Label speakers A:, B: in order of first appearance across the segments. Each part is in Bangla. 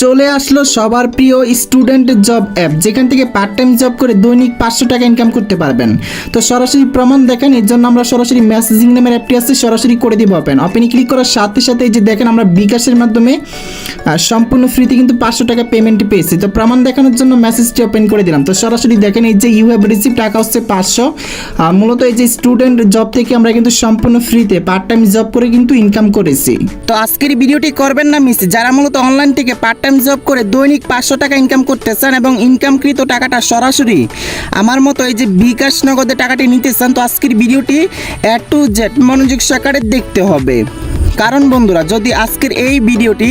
A: চলে আসলো সবার প্রিয় স্টুডেন্ট জব অ্যাপ, যেখান থেকে পার্ট টাইম জব করে দৈনিক 500 টাকা ইনকাম করতে পারবেন। তো সরাসরি প্রমাণ দেখেন, এর জন্য আমরা সরাসরি মেসেজিং নামের অ্যাপটি আছে, সরাসরি করে দিব ওপেনে ক্লিক করার সাথে সাথে এই যে দেখেন আমরা বিকাশের মাধ্যমে সম্পূর্ণ ফ্রিতে কিন্তু 500 টাকা পেমেন্ট পেয়েছি। তো প্রমাণ দেখানোর জন্য মেসেজটি ওপেন করে দিলাম। তো সরাসরি দেখেন এই যে ইউ হ্যাভ রিসিভ টাকা হচ্ছে 500। মূলত এই যে স্টুডেন্ট জব থেকে আমরা কিন্তু সম্পূর্ণ ফ্রিতে পার্ট টাইম জব করে কিন্তু ইনকাম করেছি। তো আজকের ভিডিওটি করবেন না মিস, যারা মূলত অনলাইন থেকে পার্ট টাইম জব করে দৈনিক 500 টাকা ইনকাম করতে চান এবং ইনকামকৃত টাকাটা সরাসরি আমার মতো এই যে বিকাশ নগদে টাকাটি নিতে চান, তো আজকের ভিডিওটি A to Z মনোযোগ সহকারে দেখতে হবে। কারণ বন্ধুরা, যদি আজকের এই ভিডিওটি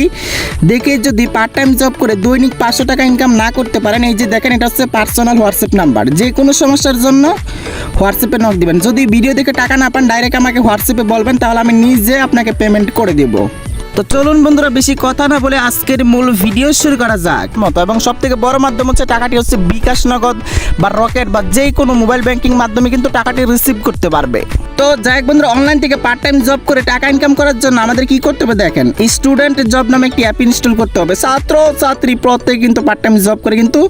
A: দেখে যদি পার্ট টাইম জব করে দৈনিক 500 টাকা ইনকাম না করতে পারেন, এই যে দেখেন এটা হচ্ছে পার্সোনাল হোয়াটসঅ্যাপ নাম্বার, যে কোনো সমস্যার জন্য হোয়াটসঅ্যাপে নক দিবেন। যদি ভিডিও দেখে টাকা না পান ডাইরেক্ট আমাকে হোয়াটসঅ্যাপে বলবেন, তাহলে আমি নিজে আপনাকে পেমেন্ট করে দেবো। তো চলুন বন্ধুরা, বেশি কথা না বলে আজকের মূল ভিডিও শুরু করা যাক মতো। এবং সব থেকে বড় মাধ্যম হচ্ছে টাকাটি হচ্ছে বিকাশ নগদ বা রকেট বা যে কোনো মোবাইল ব্যাংকিং মাধ্যমে কিন্তু টাকাটি রিসিভ করতে পারবে। তো যাই বন্ধুরা, অনলাইন থেকে পার্ট টাইম জব করে টাকা ইনকাম করার জন্য আমাদের কি করতে হবে দেখেন, স্টুডেন্ট জব নামে একটি অ্যাপ ইনস্টল করতে হবে। ছাত্র ছাত্রী প্রত্যেকে কিন্তু পার্ট টাইম জব করে কিন্তু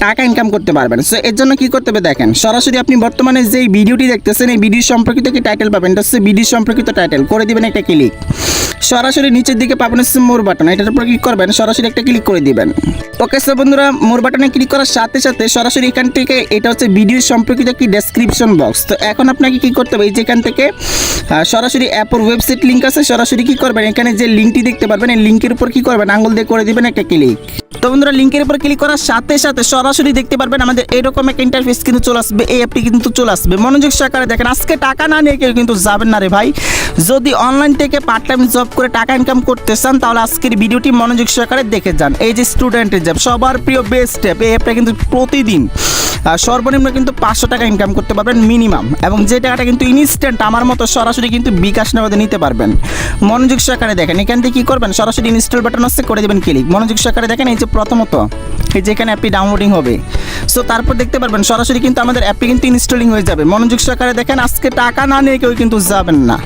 A: টাকা ইনকাম করতে পারবেন। সো এর জন্য কি করতে হবে দেখেন, সরাসরি আপনি বর্তমানে যেই ভিডিওটি দেখতেছেন এই ভিডিও সম্পর্কিত কি টাইটেল পাবেন, এটা হচ্ছে ভিডিও সম্পর্কিত টাইটেল, করে দিবেন একটা ক্লিক। সরাসরি নিচের দিকে পাবেন হচ্ছে মোর বাটন, এটার উপর ক্লিক করবেন, সরাসরি একটা ক্লিক করে দিবেন। ওকে সো বন্ধুরা, মোর বাটনে ক্লিক করার সাথে সাথে সরাসরি এখান থেকে এটা হচ্ছে ভিডিও সম্পর্কিত একটি ডেসক্রিপশন বক্স। তো এখন আপনাকে কি করতে হবে, এই যে এখান থেকে সরাসরি অ্যাপের ওয়েবসাইট লিঙ্ক আছে, সরাসরি কি করবেন এখানে যে লিঙ্কটি দেখতে পারবেন এই লিঙ্কের উপর কি করবেন আঙুল দিয়ে করে দিবেন একটা ক্লিক। তো বন্ধুরা, লিঙ্কের উপর ক্লিক করার সাথে সাথে সরাসরি দেখতে পারবেন আমাদের এরকম একটা ইন্টারফেস কিন্তু চলে আসবে, এই অ্যাপটি কিন্তু চলে আসবে। মনোযোগ সহকারে দেখেন, আজকে টাকা না নিয়ে কেউ কিন্তু যাবেন না রে ভাই। যদি অনলাইন থেকে পার্ট টাইম জব করে টাকা ইনকাম করতে চান তাহলে আজকের ভিডিওটি মনোযোগ সহকারে দেখে যান। এই যে স্টুডেন্টের জব সবার প্রিয় বেস্ট অ্যাপ, এই অ্যাপটা কিন্তু প্রতিদিন সর্বনিম্ন কিন্তু 500 টাকা ইনকাম করতে পারবেন মিনিমাম, এবং যে টাকাটা কিন্তু ইনস্ট্যান্ট আমার মতো সরাসরি কিন্তু বিকাশ নগদে নিতে পারবেন। মনোযোগ সহকারে দেখেন, এখান থেকে কী করবেন, সরাসরি ইনস্টল বাটন আছে, করে দেবেন ক্লিক। মনোযোগ সহকারে দেখেন, এই যে প্রথমত এই যে এখানে অ্যাপটি ডাউনলোডিং হবে। সো তারপর দেখতে পারবেন সরাসরি কিন্তু আমাদের অ্যাপটি কিন্তু ইনস্টলিং হয়ে যাবে। মনোযোগ সহকারে দেখেন, আজকে টাকা না নিয়ে কেউ কিন্তু যাবেন না।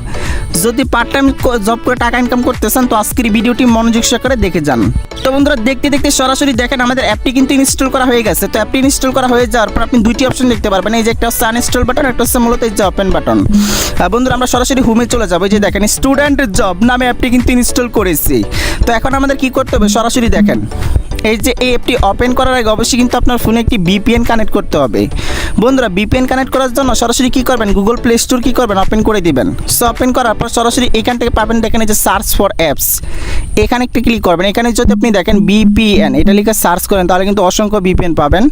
A: যদি পার্ট টাইম জব করে টাকা ইনকাম করতে চান তো আজকের ভিডিওটি মনোযোগ সহকারে দেখে যান। তো বন্ধুরা, দেখতে দেখতে সরাসরি দেখেন আমাদের অ্যাপটি কিন্তু ইনস্টল করা হয়ে গেছে। তো অ্যাপটি ইনস্টল করা হয়ে যাওয়ার পর আপনি দুইটি অপশন দেখতে পারবেন, এই যে একটা হচ্ছে আনইনস্টল বাটন, একটা হচ্ছে মূলত এই যে ওপেন বাটন। বন্ধুরা, আমরা সরাসরি হোমে চলে যাবো। এই যে দেখেন স্টুডেন্ট জব নামে অ্যাপটি কিন্তু ইনস্টল করেছি। তো এখন আমাদের কি করতে হবে, সরাসরি দেখেন এই যে এই অ্যাপটি ওপেন করার আগে অবশ্যই কিন্তু আপনার ফোনে একটি VPN কানেক্ট করতে হবে। বন্ধুরা, VPN কানেক্ট করার জন্য সরাসরি কি করবেন, গুগল প্লে স্টোর কি করবেন ওপেন করে দিবেন। সো ওপেন করার পর সরাসরি এখান থেকে পাবেন দেখেন এই যে সার্চ ফর অ্যাপস, এখানে একটি ক্লিক করবেন। এখানে যদি আপনি দেখেন VPN এটা লিখে সার্চ করেন তাহলে কিন্তু অসংখ্য VPN পাবেন।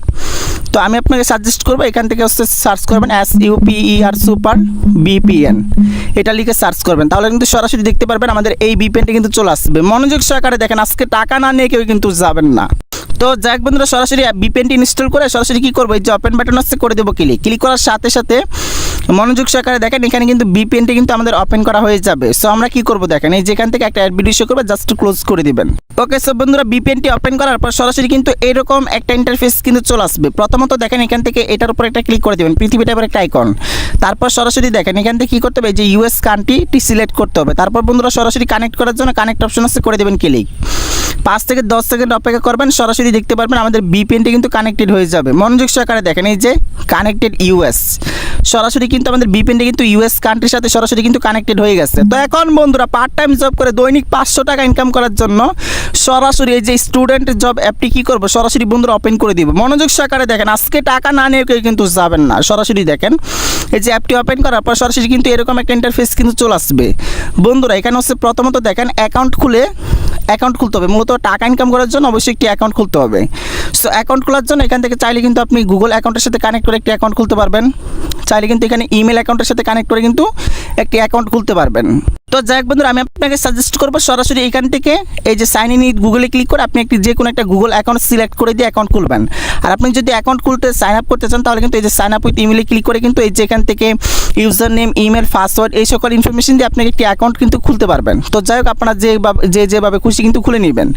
A: তো আমি আপনাকে সাজেস্ট করবো এখান থেকে হচ্ছে সার্চ করবেন SUPER সুপার VPN, এটা লিখে সার্চ করবেন, তাহলে কিন্তু সরাসরি দেখতে পারবেন আমাদের এই VPNটি কিন্তু চলে আসবে। মনোযোগ সহকারে দেখেন, আজকে টাকা না নিয়ে কেউ কিন্তু যাবেন না। তো যাক বন্ধুরা, সরাসরি VPNটি ইনস্টল করে সরাসরি কি করবো, এই যে ওপেন বাটন আছে, করে দেবো ক্লিক। ক্লিক করার সাথে সাথে মনোযোগ সহকারে দেখেন এখানে কিন্তু VPNটি কিন্তু আমাদের ওপেন করা হয়ে যাবে। সো আমরা কি করবো দেখেন, এই যেখান থেকে একটা অ্যাড ভিডিও শো করবে, জাস্ট ক্লোজ করে দিবেন। ওকে সো বন্ধুরা, VPNটি ওপেন করার পর সরাসরি কিন্তু এরকম একটা ইন্টারফেস কিন্তু চলে আসবে। প্রথমত দেখেন এখান থেকে এটার উপর একটা ক্লিক করে দেবেন, পৃথিবী টাইপের একটা আইকন। তারপর সরাসরি দেখেন এখান থেকে কী করতে হবে, যে US কান্ট্রিটি সিলেক্ট করতে হবে। তারপর বন্ধুরা সরাসরি কানেক্ট করার জন্য কানেক্ট অপশন আছে, করে দেবেন ক্লিক। 5 থেকে 10 সেকেন্ড অপেক্ষা করবেন, সরাসরি দেখতে পারবেন আমাদের VPNটি কিন্তু কানেক্টেড হয়ে যাবে। মনোযোগ সহকারে দেখেন এই যে কানেক্টেড US, সরাসরি কিন্তু আমাদের VPNটি কিন্তু US কান্ট্রির সাথে সরাসরি কিন্তু কানেক্টেড হয়ে গেছে। তো এখন বন্ধুরা, পার্ট টাইম জব করে দৈনিক 500 টাকা ইনকাম করার জন্য সরাসরি এই যে স্টুডেন্ট জব অ্যাপটি কী করবো, সরাসরি বন্ধুরা ওপেন করে দিব। মনোযোগ সহকারে দেখেন, আজকে টাকা না নিয়ে কেউ কিন্তু যাবেন না। সরাসরি দেখেন এই যে অ্যাপটি ওপেন করার পর সরাসরি কিন্তু এরকম একটা ইন্টারফেস কিন্তু চলে আসবে। বন্ধুরা, এখানে হচ্ছে প্রথমত দেখেন অ্যাকাউন্ট খুলতে হবে। মূলত টাকা ইনকাম করার জন্য অবশ্যই একটি অ্যাকাউন্ট খুলতে হবে। সো অ্যাকাউন্ট খোলার জন্য এখান থেকে চাইলে কিন্তু আপনি গুগল অ্যাকাউন্টের সাথে কানেক্ট করে একটি অ্যাকাউন্ট খুলতে পারবেন, চাইলে কিন্তু এখানে ইমেল অ্যাকাউন্টের সাথে কানেক্ট করে কিন্তু একটি অ্যাকাউন্ট খুলতে পারবেন। তো যাই হোক বন্ধুরা, আমি আপনাকে সাজেস্ট করবো সরাসরি এখান থেকে এই যে সাইন ইন গুগলে ক্লিক করে আপনি একটি যে কোনো একটা গুগল অ্যাকাউন্ট সিলেক্ট করে দিয়ে অ্যাকাউন্ট খুলবেন। আর আপনি যদি অ্যাকাউন্ট খুলতে সাইন আপ করতে চান তাহলে কিন্তু এই যে সাইন আপ উইথ ইমেলে ক্লিক করে কিন্তু এই যে এখান থেকে ইউজার নেম, ইমেল, পাসওয়ার্ড এই সকল ইনফরমেশন দিয়ে আপনি একটি অ্যাকাউন্ট কিন্তু খুলতে পারবেন। তো যাই হোক, আপনারা যেভাবে খুশি কিন্তু খুলে নেবেন।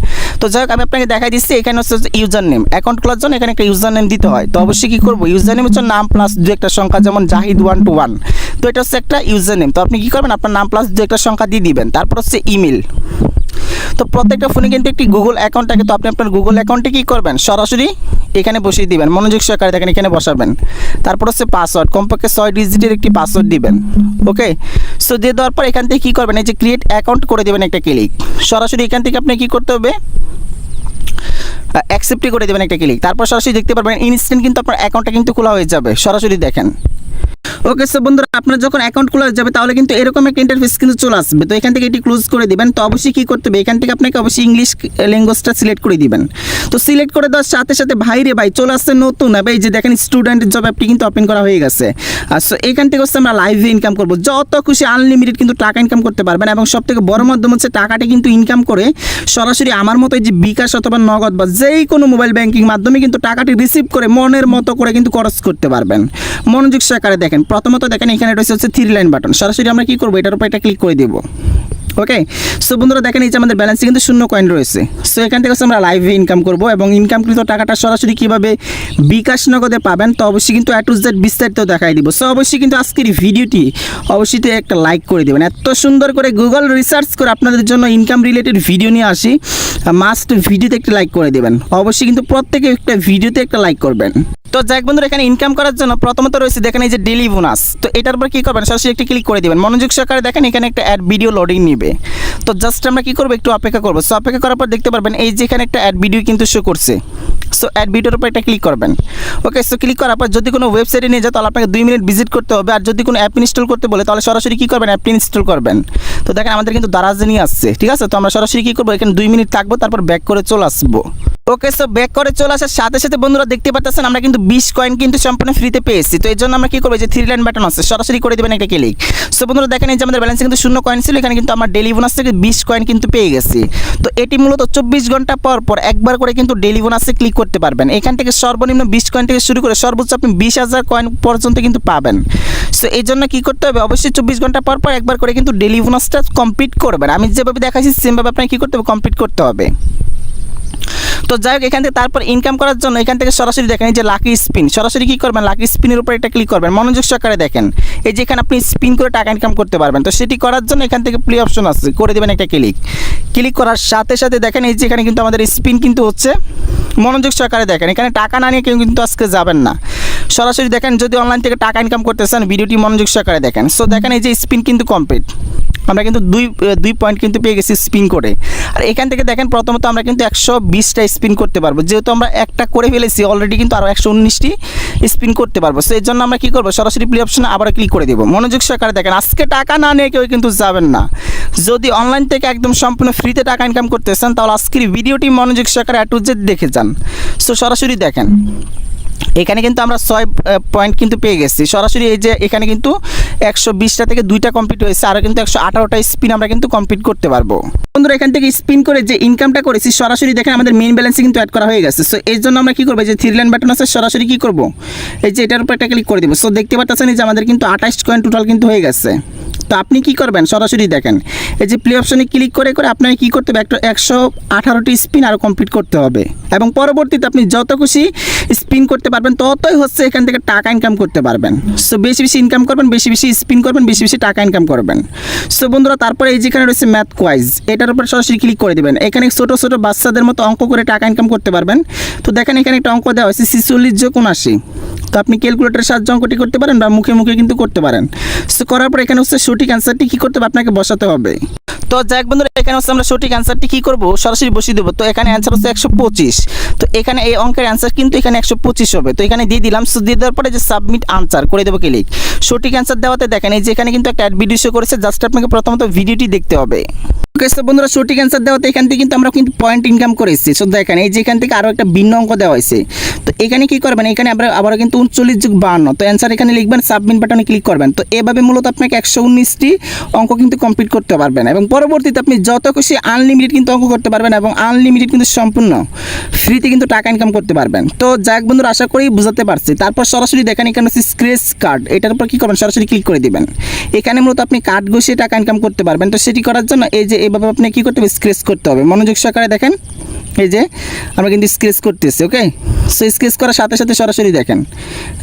A: তো যাই হোক, আমি আপনাকে দেখাই দিচ্ছি এখানে হচ্ছে ইউজার নেম, অ্যাকাউন্ট খোলার জন্য এখানে একটা ইউজার নেম দিতে হয়। তো অবশ্যই কী করবো, ইউজার নেম হচ্ছে নাম প্লাস দু একটা সংখ্যা, যেমন জাহিদ 121। তো এটা হচ্ছে একটা ইউজার নেম। তো আপনি কী করবেন, আপনার নাম প্লাস দু একটা সংখ্যা দিয়ে দিবেন। তারপর হচ্ছে ইমেল। তো প্রত্যেকটা ফোনে কিন্তু একটি গুগল অ্যাকাউন্ট থাকে। তো আপনি আপনার গুগল অ্যাকাউন্টে কী করবেন, সরাসরি এখানে বসিয়ে দিবেন, মনোযোগ সহকারে দেখেন এখানে বসাবেন। তারপর হচ্ছে পাসওয়ার্ড, কমপক্ষে 6 ডিজিটের একটি পাসওয়ার্ড দিবেন। ওকে, সো দিয়ে দেওয়ার পর এখান থেকে কী করবেন, এই যে ক্রিয়েট অ্যাকাউন্ট করে দেবেন একটা ক্লিক। সরাসরি এখান থেকে আপনি কী করতে হবে, অ্যাকসেপ্টই করে দেবেন একটা ক্লিক। তারপর সরাসরি দেখতে পারবেন ইনস্ট্যান্ট কিন্তু আপনার অ্যাকাউন্টটা কিন্তু খোলা হয়ে যাবে। সরাসরি দেখেন। ওকে, সো বন্ধুরা আপনার যখন অ্যাকাউন্ট খোলা যাবে তাহলে কিন্তু এরকম একটা ইন্টারফেস কিন্তু চলে আসবে। তো এখান থেকে এটি ক্লোজ করে দিবেন। তো অবশ্যই কী করতে হবে, এখান থেকে আপনাকে অবশ্যই ইংলিশ ল্যাঙ্গুয়েজটা সিলেক্ট করে দিবেন। তো সিলেক্ট করে দেওয়ার সাথে সাথে ভাই চলে আসছে নতুন অ্যাপ, এই যে দেখেন স্টুডেন্ট জব অ্যাপটি কিন্তু ওপেন করা হয়ে গেছে। আর সো এখান থেকে হচ্ছে আমরা লাইভে ইনকাম করবো, যত খুশি আনলিমিটেড কিন্তু টাকা ইনকাম করতে পারবেন। এবং সবথেকে বড় মাধ্যম হচ্ছে টাকাটা কিন্তু ইনকাম করে সরাসরি আমার মতো এই যে বিকাশ অথবা নগদ বা যেই কোনো মোবাইল ব্যাংকিং মাধ্যমে কিন্তু টাকাটি রিসিভ করে মনের মতো করে কিন্তু খরচ করতে পারবেন। মনোযোগ সহকারে দেখেন। প্রথমত দেখেন এখানে এটা হচ্ছে 3 লাইন বাটন। সরাসরি আমরা কী করবো, এটার উপর এটা ক্লিক করে দেবো। ওকে, সো বন্ধুরা দেখেন এই যে আমাদের ব্যালেন্সে কিন্তু 0 কয়েন রয়েছে। সো এখান থেকে আমরা লাইভে ইনকাম করব এবং ইনকামকৃত টাকাটা সরাসরি কীভাবে বিকাশ নগদে পাবেন তো অবশ্যই কিন্তু A to Z বিস্তারিত দেখাই দিব। সো অবশ্যই কিন্তু আজকের ভিডিওটি অবশ্যই একটা লাইক করে দেবেন। এত সুন্দর করে গুগল রিসার্চ করে আপনাদের জন্য ইনকাম রিলেটেড ভিডিও নিয়ে আসি, মাস্ট ভিডিওতে একটা লাইক করে দেবেন। অবশ্যই কিন্তু প্রত্যেকে একটা ভিডিওতে একটা লাইক করবেন। তো যাক বন্ধুরা এখানে ইনকাম করার জন্য প্রথমত রয়েছে দেখেন এই যে ডেইলি বোনাস। তো এটার উপর কী করবেন, সরাসরি একটা ক্লিক করে দেবেন। মনোযোগ সহকারে দেখেন এখানে একটা অ্যাড ভিডিও লোডিং নেবে। তো জাস্ট আমরা কী করবো, একটু অপেক্ষা করবো। সো অপেক্ষা করার পর দেখতে পারবেন এই যে এখানে একটা অ্যাড ভিডিও কিন্তু শো করছে। সো অ্যাড ভিডিওর উপর একটা ক্লিক করবেন। ওকে, সো ক্লিক করার পর যদি কোনো ওয়েবসাইটে নিয়ে যায় তাহলে আপনাকে 2 মিনিট ভিজিট করতে হবে। আর যদি কোনো অ্যাপ ইনস্টল করতে বলে তাহলে সরাসরি কী করবেন, অ্যাপটি ইনস্টল করবেন। তো দেখেন আমাদের কিন্তু দারাজে নিয়ে আসছে, ঠিক আছে। তো আমরা সরাসরি কী করবো, এখানে 2 মিনিট থাকবো, তারপর ব্যাক করে চলে আসবো। ওকে, সো ব্যাক করে চলে আসার সাথে সাথে বন্ধুরা দেখতে পাচ্ছেন আমরা কিন্তু 20 কয়েন কিন্তু সম্পূর্ণ ফ্রিতে পেয়েছি। তো এই জন্য আমরা কী করবো, যে 3 লাইন বাটন আছে সরাসরি করে দেবেন একটা ক্লিক। সো বন্ধুরা দেখেন এই যে আমাদের ব্যালেন্সে কিন্তু 0 কয়েন ছিল, এখানে কিন্তু আমার ডেইলি বোনাস থেকে 20 কয়েন কিন্তু পেয়ে গেছি। তো এটি মূলত 24 ঘন্টা পর পর একবার করে কিন্তু ডেইলি বোনাসে ক্লিক করতে পারবেন। এখান থেকে সর্বনিম্ন 20 কয়েন থেকে শুরু করে সর্বোচ্চ আপনি 20,000 কয়েন পর্যন্ত কিন্তু পাবেন। সো এই জন্য কী করতে হবে, অবশ্যই 24 ঘন্টা পর পর একবার করে কিন্তু ডেইলি বোনাসটা কমপ্লিট করবেন। আমি যেভাবে দেখাচ্ছি সেমভাবে আপনাকে কী করতে হবে, কমপ্লিট করতে হবে। তো যাই হোক এখান থেকে তারপর ইনকাম করার জন্য এখান থেকে সরাসরি দেখেন এই যে লাকি স্পিন। সরাসরি কী করবেন, লাকি স্পিনের উপর একটা ক্লিক করবেন। মনোযোগ সহকারে দেখেন এই যে এখানে আপনি স্পিন করে টাকা ইনকাম করতে পারবেন। তো সেটি করার জন্য এখান থেকে প্লে অপশন আছে, করে দেবেন একটা ক্লিক। ক্লিক করার সাথে সাথে দেখেন এই যে এখানে কিন্তু আমাদের স্পিন কিন্তু হচ্ছে। মনোযোগ সহকারে দেখেন এখানে টাকা না নিয়ে কেউ কিন্তু আজকে যাবেন না। সরাসরি দেখেন যদি অনলাইন থেকে টাকা ইনকাম করতে চান ভিডিওটি মনোযোগ সহকারে দেখেন। সো দেখেন এই যে স্পিন কিন্তু কমপ্লিট, আমরা কিন্তু দুই পয়েন্ট কিন্তু পেয়ে গেছি স্পিন করে। আর এখান থেকে দেখেন প্রথমত আমরা কিন্তু 120টা স্পিন করতে পারবো, যেহেতু আমরা একটা করে ফেলেছি অলরেডি কিন্তু আরও 119টি স্পিন করতে পারবো। সো এর জন্য আমরা কী করবো, সরাসরি প্লে অপশনে আবার ক্লিক করে দেবো। মনোযোগ সহকারে দেখেন আজকে টাকা না নিয়ে কেউ কিন্তু যাবেন না। যদি অনলাইন থেকে একদম সম্পূর্ণ ফ্রিতে টাকা ইনকাম করতে চান তাহলে আজকের ভিডিওটি মনোযোগ সহকারে A to Z দেখে যান। সো সরাসরি দেখেন এখানে কিন্তু আমরা 6 পয়েন্ট কিন্তু পেয়ে গেছি। সরাসরি এই যে এখানে কিন্তু 120টা থেকে 2টা কমপ্লিট হয়েছে, আরও কিন্তু 118টা স্পিন আমরা কিন্তু কমপ্লিট করতে পারবো। বন্ধুরা এখান থেকে স্পিন করে যে ইনকামটা করেছি সরাসরি দেখেন আমাদের মেইন ব্যালেন্সে কিন্তু অ্যাড করা হয়ে গেছে। সো এর জন্য আমরা কী করবো, যে 3 লাইন বাটন আছে সরাসরি কী করবো, এই যে এটার উপর একটা ক্লিক করে দেবো। সো দেখতে পাচ্ছেন এই যে আমাদের কিন্তু 28 কয়েন টোটাল কিন্তু হয়ে গেছে। তো আপনি কী করবেন, সরাসরি দেখেন এই যে প্লে অপশনে ক্লিক করে করে আপনাকে কী করতে হবে, একটা 118টি স্পিন আরও কমপ্লিট করতে হবে। এবং পরবর্তীতে আপনি যত খুশি স্পিন করতে পারবেন ততই হচ্ছে এখান থেকে টাকা ইনকাম করতে পারবেন। সো বেশি বেশি ইনকাম করবেন, বেশি বেশি স্পিন করবেন, বেশি বেশি টাকা ইনকাম করবেন। সো বন্ধুরা তারপরে এই যেখানে রয়েছে ম্যাথ কোয়াইজ, এটার উপর সরাসরি ক্লিক করে দেবেন। এখানে ছোটো ছোটো বাচ্চাদের মতো অঙ্ক করে টাকা ইনকাম করতে পারবেন। তো দেখেন এখানে একটা অঙ্ক দেওয়া হয়েছে 46 যোগ 79। তো আপনি ক্যালকুলেটারের সাহায্যে অঙ্কটি করতে পারেন বা মুখে মুখে কিন্তু করতে পারেন। সো করার পর এখানে হচ্ছে সঠিক অ্যান্সারটি কী করতে হবে, আপনাকে বসাতে হবে। তো যাক বন্ধুরা এখানে হচ্ছে আমরা সঠিক অ্যান্সারটি কী করবো, সরাসরি বসিয়ে দেবো। তো এখানে অ্যান্সার হচ্ছে 125। তো এখানে এই অঙ্কের অ্যান্সার কিন্তু এখানে 125 হবে। তো এখানে দিয়ে দিলাম। সো দিয়ে দেওয়ার পরে যে সাবমিট আনসার করে দেবো ক্লিক। সঠিক অ্যান্সার দেওয়াতে দেখেন এই যে এখানে কিন্তু একটা অ্যাড ভিডিও শো করেছে, জাস্ট আপনাকে প্রথমত ভিডিওটি দেখতে হবে। ওকে, সো বন্ধুরা সঠিক অ্যান্সার দেওয়াতে এখান থেকে কিন্তু আমরা কিন্তু পয়েন্ট ইনকাম করেছি। সো দেখেন এই যে এখান থেকে আরও একটা ভিন্ন অঙ্ক দেওয়া হয়েছে। তো এখানে কী করবেন, এখানে আমরা আবারও কিন্তু 39 যোগ 52। তো অ্যান্সার এখানে লিখবেন, সাবমিট বাটনে ক্লিক করবেন। তো এভাবে মূলত আপনাকে 119টি অঙ্ক কিন্তু কমপ্লিট করতে পারবেন এবং পরবর্তীতে আপনি যত খুশি আনলিমিটেড কিন্তু অঙ্ক করতে পারবেন এবং আনলিমিটেড কিন্তু সম্পূর্ণ ফ্রিতে কিন্তু টাকা ইনকাম করতে পারবেন। তো যাক বন্ধুরা আশা করি বুঝাতে পারছি। তারপর সরাসরি দেখেন এখানে হচ্ছে স্ক্র্যাচ কার্ড, এটার উপর কী করবেন, সরাসরি ক্লিক করে দিবেন। এখানে মূলত আপনি কার্ড ঘষিয়ে টাকা ইনকাম করতে পারবেন। তো সেটি করার জন্য এই যে এভাবে আপনি কী করতে হবে, স্ক্র্যাচ করতে হবে। মনোযোগ সহকারে দেখেন এই যে আমরা কিন্তু স্কেচ করতেছি। ওকে, সো স্কেচ করার সাথে সাথে সরাসরি দেখেন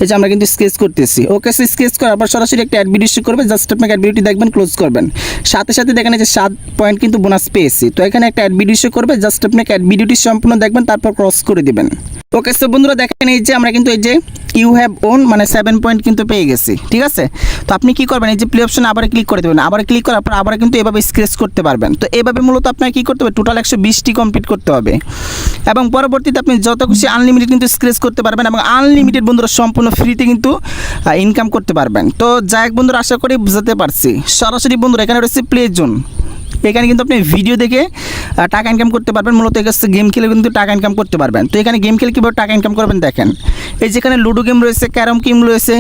A: এই যে আমরা কিন্তু স্কেচ করতেছি। ওকে, সো স্কেচ করার পর সরাসরি একটা অ্যাড ভিডিও করবে, জাস্ট আপনাকে অ্যাড ভিডিওটি দেখবেন, ক্লোজ করবেন। সাথে সাথে দেখেন এই যে 7 পয়েন্ট কিন্তু বোনাস পেয়েছি। তো এখানে একটা অ্যাড ভিডিও করবে, জাস্ট আপনাকে অ্যাড ভিডিওটি সম্পূর্ণ দেখবেন, তারপর ক্রস করে দিবেন। ওকে, সো বন্ধুরা দেখেন এই যে আমরা কিন্তু এই যে ইউ হ্যাভ ওন মানে 7 পয়েন্ট কিন্তু পেয়ে গেছি। ঠিক আছে, তো আপনি কি করবেন, এই যে প্লে অপশন আবার ক্লিক করে দেবেন, আবার ক্লিক করার পর আবার কিন্তু এভাবে স্ক্রেচ করতে পারবেন। তো এভাবে মূলত আপনাকে কি করতে হবে, টোটাল 120টি কমপ্লিট করতে হবে এবং পরবর্তীতে আপনি যত খুশি আনলিমিটেড কিন্তু স্ক্রেচ করতে পারবেন এবং আনলিমিটেড বন্ধুরা সম্পূর্ণ ফ্রিতে কিন্তু ইনকাম করতে পারবেন। তো যাই হোক বন্ধুরা, আশা করি বুঝতে পারছি। সরাসরি বন্ধুরা এখানে রয়েছে প্লে জোন, এখানে কিন্তু আপনি ভিডিও দেখে টাকা ইনকাম করতে পারবেন। মূলত এখানে গেম খেলে কিন্তু টাকা ইনকাম করতে পারবেন। তো এখানে গেম খেলে কীভাবে টাকা ইনকাম করবেন দেখেন, এই যেখানে লুডো গেম রয়েছে, ক্যারম গেম রয়েছে,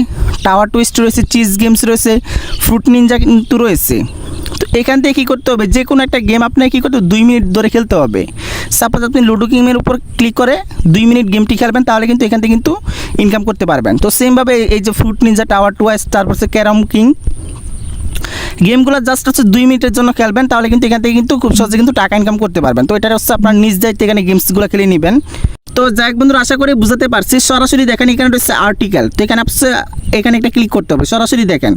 A: টাওয়ার টুইস্ট রয়েছে, চিজ গেমস রয়েছে, ফ্রুট নিনজা কিন্তু রয়েছে। তো এখান থেকে কী করতে হবে, যে কোনো একটা গেম আপনাকে কী করতে হবে, 2 মিনিট ধরে খেলতে হবে। সাপোজ আপনি লুডো গেমের উপর ক্লিক করে 2 মিনিট গেমটি খেলবেন, তাহলে কিন্তু এখান থেকে কিন্তু ইনকাম করতে পারবেন। তো সেমভাবে এই যে ফ্রুট নিনজা, টাওয়ার টুইস্ট, তারপর হচ্ছে ক্যারম কিং গেমগুলো জাস্ট হচ্ছে 2 মিনিটের জন্য খেলবেন, তাহলে কিন্তু এখান থেকে কিন্তু খুব সহজে কিন্তু টাকা ইনকাম করতে পারবেন। তো এটা হচ্ছে আপনার নিজ দায়িত্বে এখানে গেমসগুলো খেলে নেবেন। তো যাই হোক বন্ধুরা, আশা করি বুঝতে পারছি। সরাসরি দেখেন এখানে রয়েছে আর্টিকেল, তো এখানে এখানে একটা ক্লিক করতে হবে। সরাসরি দেখেন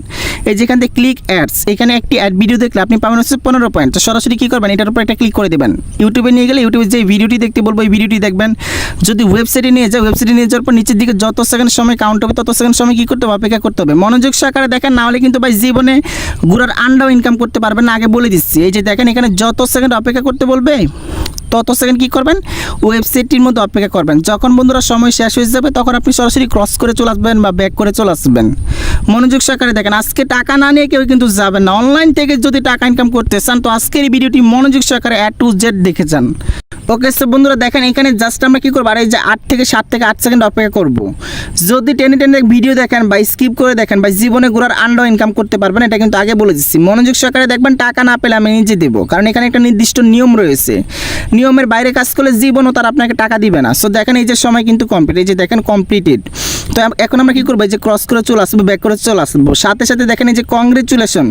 A: এই যেখান থেকে ক্লিক অ্যাডস, এখানে একটি অ্যাড ভিডিও দেখলে আপনি পাবেন হচ্ছে 15 পয়েন্ট। তো সরাসরি কী করবেন, এটার উপর একটা ক্লিক করে দেবেন। ইউটিউবে নিয়ে গেলে ইউটিউবে যে ভিডিওটি দেখতে বলবো এই ভিডিওটি দেখবেন। যদি ওয়েবসাইটে নিয়ে যায়, ওয়েবসাইটে নিয়ে যাওয়ার পর নিচের দিকে যত সেকেন্ড সময় কাউন্ট হবে তত সেকেন্ড সময় কী করতে হবে, অপেক্ষা করতে হবে। মনোযোগ সহকারে দেখেন, না হলে কিন্তু ভাই জীবনে ঘোরার আন্ডাও ইনকাম করতে পারবেন না। আগে বলে দিচ্ছি, এই যে দেখেন এখানে যত সেকেন্ড অপেক্ষা করতে বলবে তত সেকেন্ড কী করবেন, ওয়েবসাইটটির মধ্যে অপেক্ষা করবেন। যখন বন্ধুরা সময় শেষ হয়ে যাবে তখন আপনি সরাসরি ক্রস করে চলে আসবেন বা ব্যাক করে চলে আসবেন। মনোযোগ সহকারে দেখেন, আজকে টাকা না নিয়ে কেউ কিন্তু যাবেন না। অনলাইন থেকে যদি টাকা ইনকাম করতে চান তো আজকের এই ভিডিওটি মনোযোগ সহকারে A to Z দেখে যান। ওকে, সো বন্ধুরা দেখেন এখানে জাস্ট আমরা কী করবো, আর এই যে 7 থেকে 8 সেকেন্ড অপেক্ষা করব। যদি টেনে ভিডিও দেখেন বা স্কিপ করে দেখেন বা জীবনে ঘোরার আন্ডাও ইনকাম করতে পারবেন, এটা কিন্তু আগে বলে দিচ্ছি। মনোযোগ সহকারে দেখবেন, টাকা না পেলে আমি নিজে দেবো, কারণ এখানে একটা নির্দিষ্ট নিয়ম রয়েছে। নিয়মের বাইরে কাজ করলে জীবনও তার আপনাকে টাকা দিবে না। সো দেখেন এই যে সময় কিন্তু কমপ্লিট, এই যে দেখেন কমপ্লিটেড। তো এখন আমরা কী করবো, এই যে ক্রস করে চলে আসবো, ব্যাক করে চলে আসবো। সাথে সাথে দেখেন এই যে কংগ্রেচুলেশন,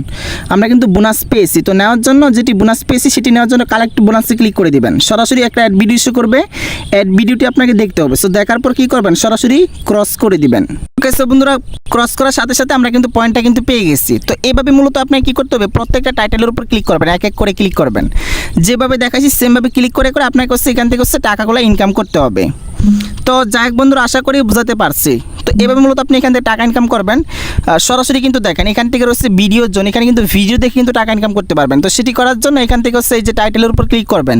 A: আমরা কিন্তু বোনাস পেয়েছি। তো নেওয়ার জন্য যেটি বোনাস পেয়েছি সেটি নেওয়ার জন্য কালেক্ট বোনাসে ক্লিক করে দিবেন। সরাসরি একটা অ্যাড ভিডিও শো করবে, অ্যাড ভিডিওটি আপনাকে দেখতে হবে। সো দেখার পর কী করবেন, সরাসরি ক্রস করে দিবেন। ওকে, সো বন্ধুরা ক্রস করার সাথে সাথে আমরা কিন্তু পয়েন্টটা কিন্তু পেয়ে গেছি। তো এভাবে মূলত আপনাকে কী করতে হবে, প্রত্যেকটা টাইটেলের উপর ক্লিক করবেন, এক এক করে ক্লিক করবেন। যেভাবে দেখাচ্ছি সেমভাবে ক্লিক করে করে আপনাকে হচ্ছে এখান থেকে হচ্ছে টাকাগুলো ইনকাম করতে হবে। তো যাই হোক বন্ধুরা, আশা করি বুঝাতে পারছি। তো এভাবে মূলত আপনি এখান থেকে টাকা ইনকাম করবেন। সরাসরি কিন্তু দেখেন এখান থেকে রয়েছে ভিডিওর জন্য, এখানে কিন্তু ভিডিও দেখে কিন্তু টাকা ইনকাম করতে পারবেন। তো সেটি করার জন্য এখান থেকে হচ্ছে এই যে টাইটেলের উপর ক্লিক করবেন।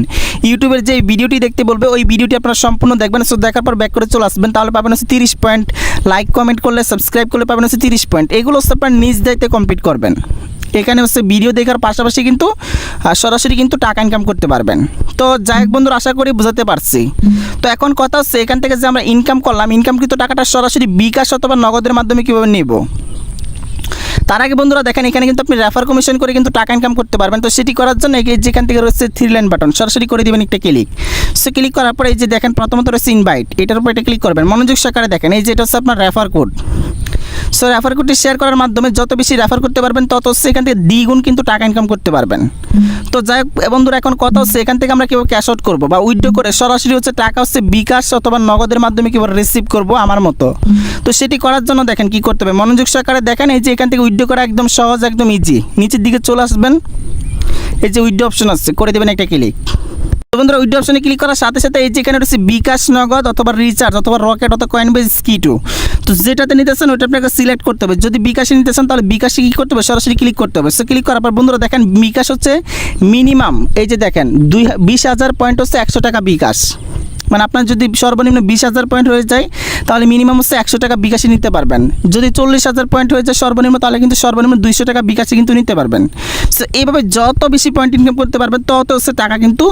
A: ইউটিউবের যে ভিডিওটি দেখতে বলবে ওই ভিডিওটি আপনারা সম্পূর্ণ দেখবেন। সো দেখার পর ব্যাক করে চলে আসবেন, তাহলে পাবেন হচ্ছে 30 পয়েন্ট। লাইক কমেন্ট করলে, সাবস্ক্রাইব করলে পাবেন হচ্ছে 30 পয়েন্ট। এগুলো হচ্ছে আপনার নিজ দায়িত্বে কমপ্লিট করবেন। এখানে হচ্ছে ভিডিও দেখার পাশাপাশি কিন্তু সরাসরি কিন্তু টাকা ইনকাম করতে পারবেন। তো যাই হোক বন্ধুরা, আশা করি বুঝাতে পারছি। তো এখন কথা হচ্ছে এখান থেকে যে আমরা ইনকাম করলাম, ইনকামকৃত টাকাটা সরাসরি বিকাশ অথবা নগদের মাধ্যমে কীভাবে নেব। তার আগে বন্ধুরা দেখেন এখানে কিন্তু আপনি রেফার কমিশন করে কিন্তু টাকা ইনকাম করতে পারবেন। তো সেটি করার জন্য যেখান থেকে রয়েছে 3 লাইন বাটন, সরাসরি করে দেবেন একটা ক্লিক। সো ক্লিক করার পরে এই যে দেখেন প্রথমত রয়েছে ইনভাইট, এটার উপর এটা ক্লিক করবেন। মনোযোগ সহকারে দেখেন এই যে এটা হচ্ছে আপনার রেফার কোড। সো রেফার কোডটি শেয়ার করার মাধ্যমে যত বেশি রেফার করতে পারবেন তত হচ্ছে এখান থেকে দ্বিগুণ কিন্তু টাকা ইনকাম করতে পারবেন। তো যাই হোক বন্ধুরা, এখন কথা হচ্ছে এখান থেকে আমরা কীভাবে ক্যাশ আউট করবো বা উইথড্র করে সরাসরি হচ্ছে টাকা হচ্ছে বিকাশ অথবা নগদের মাধ্যমে কীভাবে রিসিভ করবো আমার মতো। তো সেটি করার জন্য দেখেন কী করতে হবে, মনোযোগ সহকারে দেখেন এই যে এখান থেকে উইথড্র করা একদম সহজ, একদম ইজি। নিচের দিকে চলে আসবেন, এই যে উইথড্র অপশন আছে, করে দেবেন একটা ক্লিক। বন্ধুরা উইথড্র অপশনে ক্লিক করার সাথে সাথে এই যে এখানে রয়েছে বিকাশ নগদ অথবা রিচার্জ অথবা রকেট অথবা কয়েনবেজ স্কিটু। তো যেটাতে নিতে চান ওইটা আপনাকে সিলেক্ট করতে হবে। যদি বিকাশে নিতে চান তাহলে বিকাশে কী করতে হবে, সরাসরি ক্লিক করতে হবে। সো ক্লিক করার পর বন্ধুরা দেখেন বিকাশ হচ্ছে মিনিমাম, এই যে দেখেন 20,000 পয়েন্ট হচ্ছে 100 টাকা বিকাশ। মানে আপনার যদি সর্বনিম্ন 20,000 পয়েন্ট হয়ে যায় তাহলে মিনিমাম হচ্ছে 100 টাকা বিকাশে নিতে পারবেন। যদি 40,000 পয়েন্ট হয়ে যায় সর্বনিম্ন, তাহলে কিন্তু সর্বনিম্ন 200 টাকা বিকাশে কিন্তু নিতে পারবেন। সো এইভাবে যত বেশি পয়েন্ট ইনকাম করতে পারবেন তত হচ্ছে টাকা কিন্তু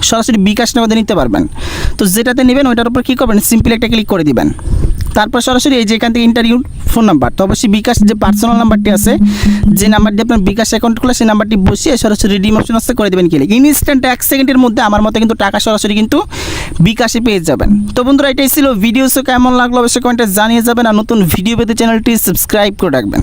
A: সরাসরি বিকাশ নগদে নিতে পারবেন। তো যেটাতে নেবেন ওইটার উপর কী করবেন, সিম্পলি একটা ক্লিক করে দিবেন। তারপর সরাসরি এই যে এখান থেকে ইন্টারভিউ ফোন নাম্বার, তো অবশ্যই বিকাশ যে পার্সোনাল নাম্বারটি আছে, যে নাম্বার দিয়ে আপনার বিকাশ অ্যাকাউন্ট খোলা সেই নাম্বারটি বসিয়ে সরাসরি রিডিম অপশন আসতে করে দেবেন ক্লিক। ইনস্ট্যান্ট 1 সেকেন্ডের মধ্যে আমার মতো কিন্তু টাকা সরাসরি কিন্তু বিকাশে পেয়ে যাবেন। তো বন্ধুরা এটাই ছিল ভিডিও। কেমন লাগলো অবশ্যই কমেন্টে জানিয়ে যাবেন, আর নতুন ভিডিও পেতে চ্যানেলটি সাবস্ক্রাইব করে রাখবেন।